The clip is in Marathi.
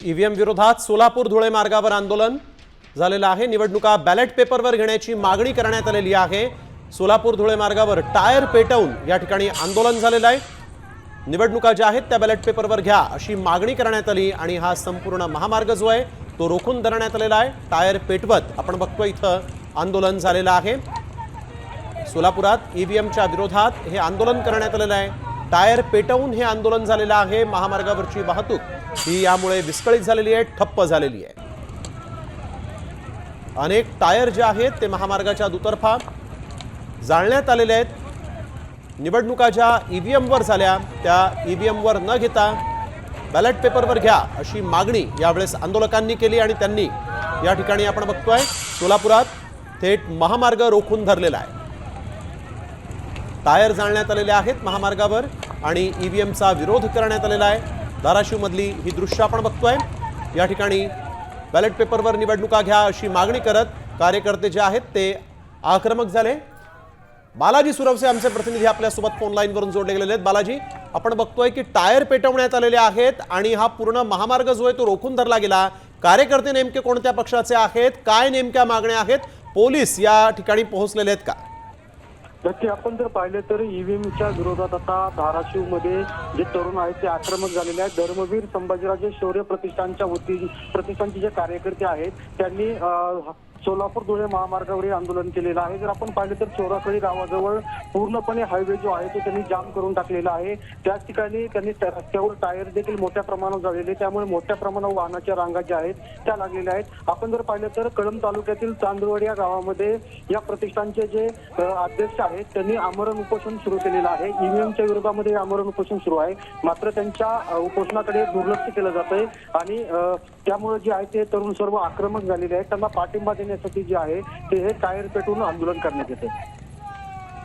ईव्हीएम विरोधात सोलापूर धुळे मार्गावर आंदोलन झालेलं आहे। निवडणुका बॅलेट पेपरवर घेण्याची मागणी करण्यात आलेली आहे। सोलापूर धुळे मार्गावर टायर पेटवून या ठिकाणी आंदोलन झालेलं आहे। निवडणुका ज्या आहेत त्या बॅलेट पेपरवर घ्या अशी मागणी करण्यात आली आणि हा संपूर्ण महामार्ग जो आहे तो रोखून धरण्यात आलेला आहे। टायर पेटवत आपण बघतो इथं आंदोलन झालेलं आहे। सोलापुरात ईव्हीएमच्या विरोधात हे आंदोलन करण्यात आलेलं आहे। टायर पेटवून हे आंदोलन झालेलं आहे। महामार्गावरची वाहतूक ही यामुळे विस्कळीत झालेली आहे, ठप्प झालेली आहे। अनेक टायर जे आहेत ते महामार्गाच्या दुतर्फा जाळण्यात आलेले आहेत। निवडणुका ज्या ईव्हीएमवर झाल्या त्या ईव्हीएमवर न घेता बॅलेट पेपरवर घ्या अशी मागणी यावेळेस आंदोलकांनी केली आणि त्यांनी या ठिकाणी आपण बघतोय सोलापुरात थेट महामार्ग रोखून धरलेला आहे। टायर जाळण्यात आलेले आहेत महामार्गावर आणि ईव्हीएमचा विरोध करण्यात आलेला आहे। धाराशिव मधली ही दृश्य आपण बघतोय। या ठिकाणी बॅलेट पेपरवर निवडणुका घ्या अशी मागणी करत कार्यकर्ते जे आहेत ते आक्रमक झाले। बालाजी सुरवसे आमचे प्रतिनिधी आपल्या सोबत फोन लाईन वरून जोडले गेलेले आहेत। बालाजी, आपण बघतोय की टायर पेटवण्यात आलेले आहेत आणि हा पूर्ण महामार्ग जो आहे तो रोखून धरला गेला। कार्यकर्ते नेमके कोणत्या पक्षाचे आहेत, काय नेमक्या मागण्या आहेत, पोलीस या ठिकाणी पोहोचलेले आहेत का? नक्की आपण जर पाहिले तर ईव्हीएमच्या विरोधात आता धाराशिव मध्ये जे तरुण आहेत ते आक्रमक झालेले आहेत। धर्मवीर संभाजीराजे शौर्य प्रतिष्ठानचे जे कार्यकर्ते आहेत त्यांनी सोलापूर धुळे महामार्गावर आंदोलन केलेलं आहे। जर आपण पाहिलं तर चोराखळी गावाजवळ पूर्णपणे हायवे जो आहे तो त्यांनी जाम करून टाकलेला आहे। त्याच ठिकाणी त्यांनी रस्त्यावर टायर देखील मोठ्या प्रमाणावर जाळलेले, त्यामुळे मोठ्या प्रमाणावर वाहनाच्या रांगा ज्या आहेत त्या लागलेल्या आहेत। आपण जर पाहिलं तर कळंब तालुक्यातील चांदवड या गावामध्ये या प्रतिष्ठानचे जे अध्यक्ष आहेत त्यांनी आमरण उपोषण सुरू केलेलं आहे। ईव्हीएमच्या विरोधामध्ये आमरण उपोषण सुरू आहे, मात्र त्यांच्या उपोषणाकडे दुर्लक्ष केलं जात आहे आणि त्यामुळे जे आहे ते तरुण सर्व आक्रमक झालेले आहेत। त्यांना पाठिंबा देण्यासाठी जे आहे ते हे टायर पेटवून आंदोलन करण्यात येते।